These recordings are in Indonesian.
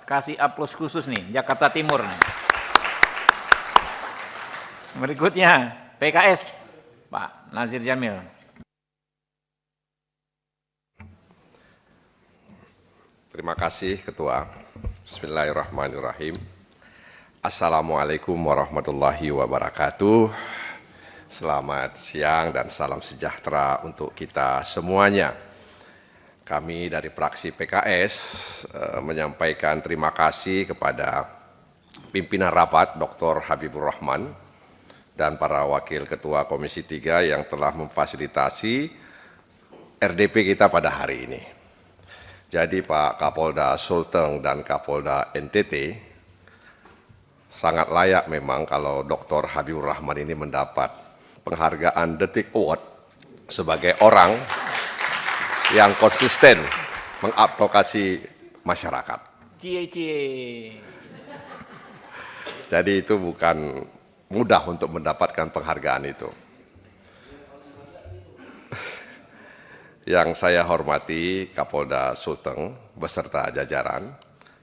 kasih aplaus khusus nih, Jakarta Timur nih. Berikutnya PKS, Pak Nazir Jamil. Terima kasih Ketua. Bismillahirrahmanirrahim. Assalamualaikum warahmatullahi wabarakatuh. Selamat siang dan salam sejahtera untuk kita semuanya. Kami dari fraksi PKS menyampaikan terima kasih kepada pimpinan rapat Dr. Habibur Rahman dan para wakil ketua Komisi 3 yang telah memfasilitasi RDP kita pada hari ini. Jadi Pak Kapolda Sulteng dan Kapolda NTT sangat layak memang kalau Dr. Habibur Rahman ini mendapat penghargaan Detik Award sebagai orang yang konsisten mengadvokasi masyarakat. Cie. Jadi itu bukan mudah untuk mendapatkan penghargaan itu. Yang saya hormati Kapolda Sulteng beserta jajaran,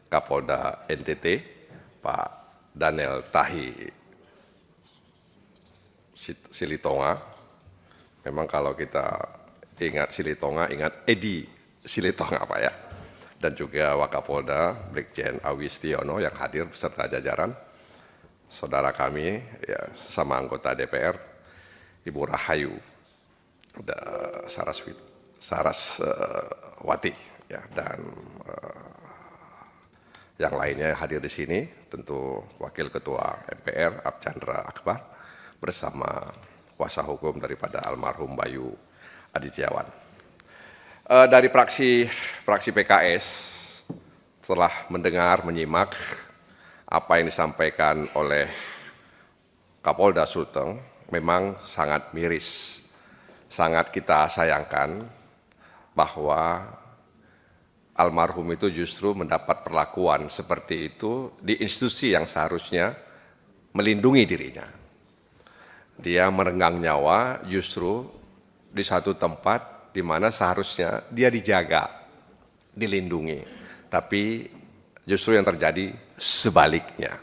Kapolda NTT, Pak Daniel Tahi Silitonga. Memang kalau kita ingat Silitonga, ingat Edi Silitonga Pak ya. Dan juga Wakapolda Brigjen Awistiono yang hadir beserta jajaran. Saudara kami, ya, sesama anggota DPR, Ibu Rahayu Saraswati, ya, dan yang lainnya hadir di sini, tentu Wakil Ketua MPR Archandra Akbar bersama kuasa hukum daripada almarhum Bayu Adityawan. Dari fraksi PKS telah mendengar, menyimak apa yang disampaikan oleh Kapolda Sulteng, memang sangat miris, sangat kita sayangkan bahwa almarhum itu justru mendapat perlakuan seperti itu di institusi yang seharusnya melindungi dirinya. Dia merenggang nyawa justru di satu tempat di mana seharusnya dia dijaga, dilindungi. Tapi justru yang terjadi sebaliknya.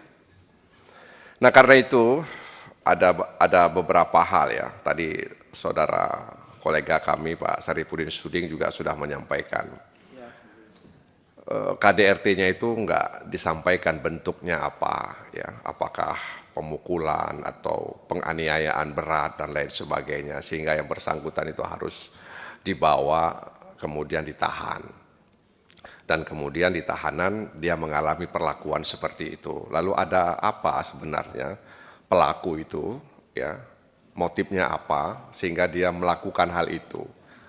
Nah karena itu ada beberapa hal ya. Tadi saudara kolega kami Pak Sarifudin Suding juga sudah menyampaikan. KDRT-nya itu enggak disampaikan bentuknya apa, ya, apakah pemukulan atau penganiayaan berat dan lain sebagainya, sehingga yang bersangkutan itu harus dibawa kemudian ditahan. Dan kemudian di tahanan dia mengalami perlakuan seperti itu. Lalu ada apa sebenarnya pelaku itu, ya, motifnya apa sehingga dia melakukan hal itu?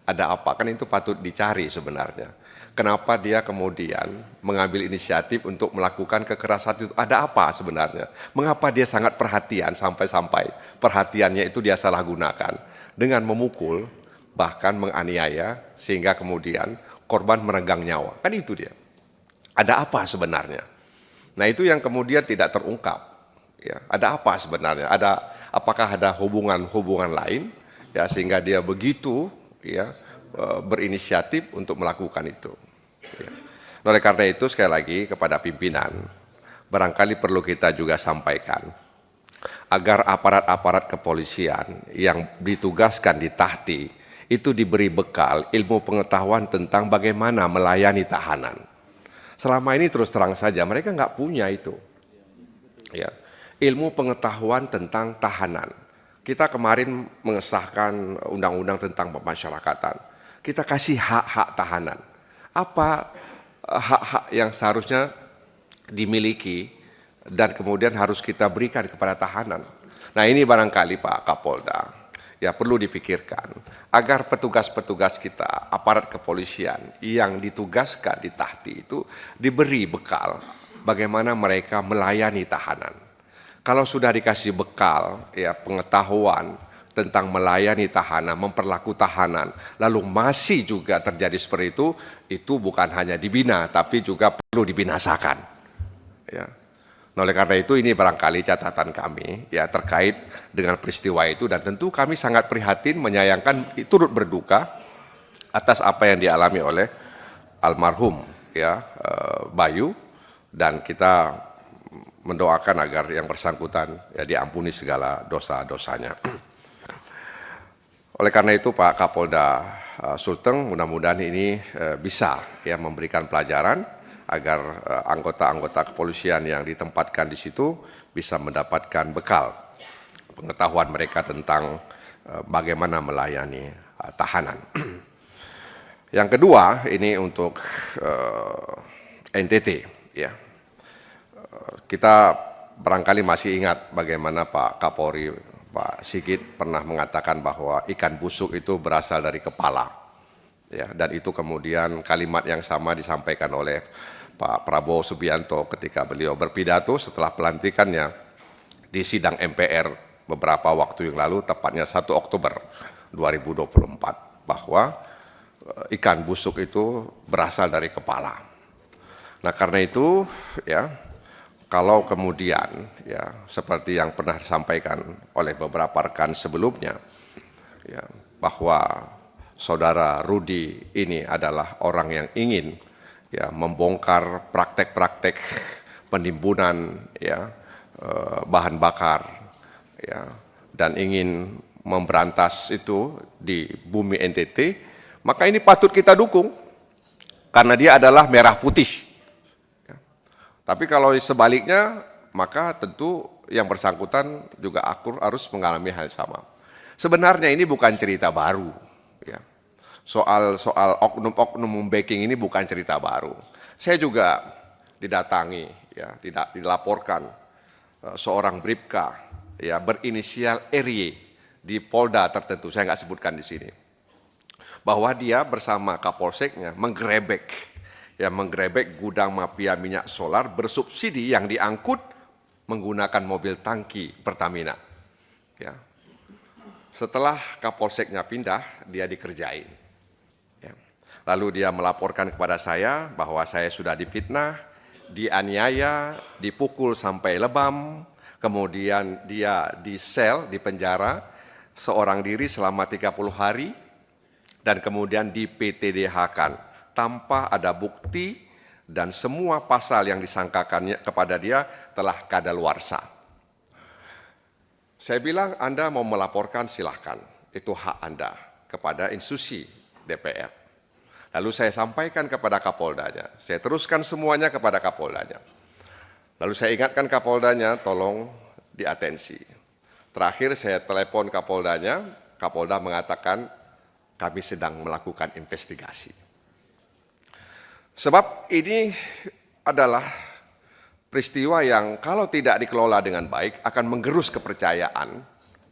Ada apa? Kan itu patut dicari sebenarnya. Kenapa dia kemudian mengambil inisiatif untuk melakukan kekerasan itu? Ada apa sebenarnya? Mengapa dia sangat perhatian sampai-sampai perhatiannya itu dia salah gunakan dengan memukul, bahkan menganiaya sehingga kemudian korban merenggang nyawa? Kan itu dia. Ada apa sebenarnya? Nah itu yang kemudian tidak terungkap. Ya, ada apa sebenarnya? Apakah ada hubungan lain? Ya, sehingga dia begitu, ya, berinisiatif untuk melakukan itu. Ya. Oleh karena itu sekali lagi kepada pimpinan, barangkali perlu kita juga sampaikan agar aparat-aparat kepolisian yang ditugaskan di Tahti itu diberi bekal ilmu pengetahuan tentang bagaimana melayani tahanan. Selama ini terus terang saja mereka nggak punya itu. Ya. Ilmu pengetahuan tentang tahanan. Kita kemarin mengesahkan undang-undang tentang pemasyarakatan. Kita kasih hak-hak tahanan. Apa hak-hak yang seharusnya dimiliki dan kemudian harus kita berikan kepada tahanan. Nah ini barangkali Pak Kapolda, ya perlu dipikirkan agar petugas-petugas kita, aparat kepolisian yang ditugaskan di Tahti itu diberi bekal bagaimana mereka melayani tahanan. Kalau sudah dikasih bekal, ya pengetahuan tentang melayani tahanan, memperlaku tahanan, lalu masih juga terjadi seperti itu bukan hanya dibina, tapi juga perlu dibinasakan. Ya. Nah, oleh karena itu ini barangkali catatan kami ya terkait dengan peristiwa itu, dan tentu kami sangat prihatin, menyayangkan, turut berduka atas apa yang dialami oleh almarhum ya Bayu dan kita mendoakan agar yang bersangkutan ya diampuni segala dosa-dosanya. Oleh karena itu Pak Kapolda Sulteng mudah-mudahan ini bisa ya memberikan pelajaran agar anggota-anggota kepolisian yang ditempatkan di situ bisa mendapatkan bekal pengetahuan mereka tentang bagaimana melayani tahanan. Yang kedua ini untuk NTT ya. Kita barangkali masih ingat bagaimana Pak Kapolri Pak Sigit pernah mengatakan bahwa ikan busuk itu berasal dari kepala. Ya, dan itu kemudian kalimat yang sama disampaikan oleh Pak Prabowo Subianto ketika beliau berpidato setelah pelantikannya di sidang MPR beberapa waktu yang lalu, tepatnya 1 Oktober 2024, bahwa ikan busuk itu berasal dari kepala. Nah, karena itu ya, kalau kemudian ya seperti yang pernah disampaikan oleh beberapa rekan sebelumnya ya, bahwa saudara Rudi ini adalah orang yang ingin ya membongkar praktek-praktek penimbunan ya bahan bakar ya, dan ingin memberantas itu di bumi NTT, maka ini patut kita dukung karena dia adalah merah putih. Tapi kalau sebaliknya, maka tentu yang bersangkutan juga harus mengalami hal sama. Sebenarnya ini bukan cerita baru. Ya. Soal oknum-oknum membacking ini bukan cerita baru. Saya juga didatangi, ya, dilaporkan seorang bribka ya, berinisial RY di Polda tertentu, saya nggak sebutkan di sini, bahwa dia bersama Kapolseknya menggerebek gudang mafia minyak solar bersubsidi yang diangkut menggunakan mobil tangki Pertamina. Ya. Setelah Kapolseknya pindah, dia dikerjain. Ya. Lalu dia melaporkan kepada saya bahwa saya sudah difitnah, dianiaya, dipukul sampai lebam, kemudian dia di sel, di penjara, seorang diri selama 30 hari, dan kemudian di PTDH-kan. Tanpa ada bukti dan semua pasal yang disangkakannya kepada dia telah kadaluarsa. Saya bilang Anda mau melaporkan silahkan, itu hak Anda kepada institusi DPR. Lalu saya sampaikan kepada Kapoldanya, saya teruskan semuanya kepada Kapoldanya. Lalu saya ingatkan Kapoldanya, tolong diatensi. Terakhir saya telepon Kapoldanya, Kapolda mengatakan kami sedang melakukan investigasi. Sebab ini adalah peristiwa yang kalau tidak dikelola dengan baik akan menggerus kepercayaan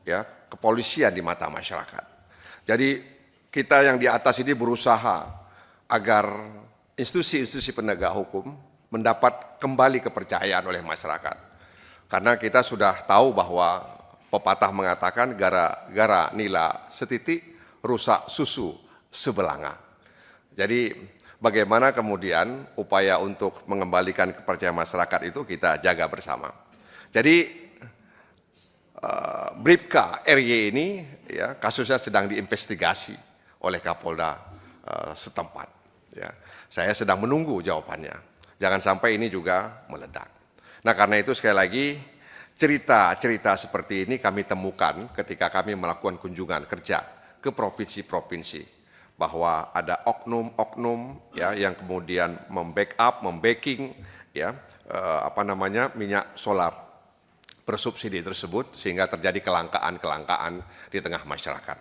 ya kepolisian di mata masyarakat. Jadi kita yang di atas ini berusaha agar institusi-institusi penegak hukum mendapat kembali kepercayaan oleh masyarakat. Karena kita sudah tahu bahwa pepatah mengatakan gara-gara nila setitik rusak susu sebelanga. Jadi bagaimana kemudian upaya untuk mengembalikan kepercayaan masyarakat itu kita jaga bersama. Jadi bribka RY ini ya kasusnya sedang diinvestigasi oleh Kapolda setempat. Ya, saya sedang menunggu jawabannya. Jangan sampai ini juga meledak. Nah karena itu sekali lagi cerita-cerita seperti ini kami temukan ketika kami melakukan kunjungan kerja ke provinsi-provinsi. Bahwa ada oknum-oknum ya yang kemudian membacking ya minyak solar bersubsidi tersebut sehingga terjadi kelangkaan di tengah masyarakat.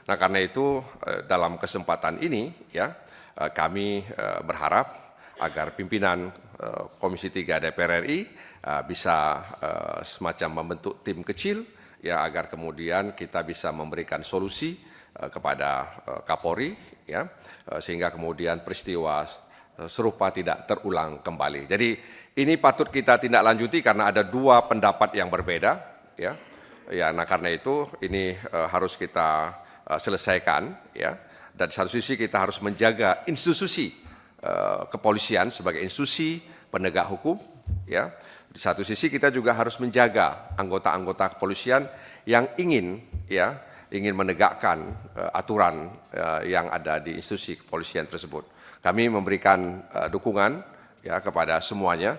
Nah, karena itu dalam kesempatan ini ya kami berharap agar pimpinan Komisi 3 DPR RI bisa semacam membentuk tim kecil ya agar kemudian kita bisa memberikan solusi kepada Kapolri ya sehingga kemudian peristiwa serupa tidak terulang kembali. Jadi ini patut kita tindak lanjuti karena ada dua pendapat yang berbeda ya. Ya, nah karena itu ini harus kita selesaikan ya. Dan di satu sisi kita harus menjaga institusi kepolisian sebagai institusi penegak hukum ya. Di satu sisi kita juga harus menjaga anggota-anggota kepolisian yang ingin menegakkan aturan yang ada di institusi kepolisian tersebut. Kami memberikan dukungan ya kepada semuanya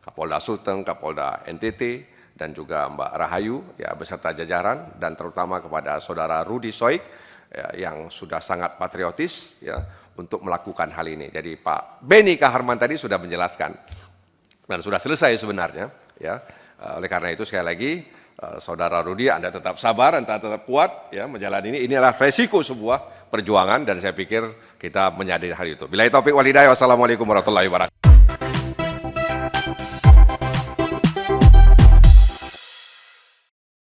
Kapolda Sulteng, Kapolda NTT, dan juga Mbak Rahayu ya beserta jajaran, dan terutama kepada saudara Rudi Soik ya, yang sudah sangat patriotis ya untuk melakukan hal ini. Jadi Pak Beni Kaharman tadi sudah menjelaskan dan sudah selesai sebenarnya ya. Oleh karena itu sekali lagi saudara Rudi, Anda tetap sabar, Anda tetap kuat ya menjalani ini. Inilah resiko sebuah perjuangan dan saya pikir kita menyadari hal itu. Billahi taufiq wal hidayah. Wassalamualaikum warahmatullahi wabarakatuh.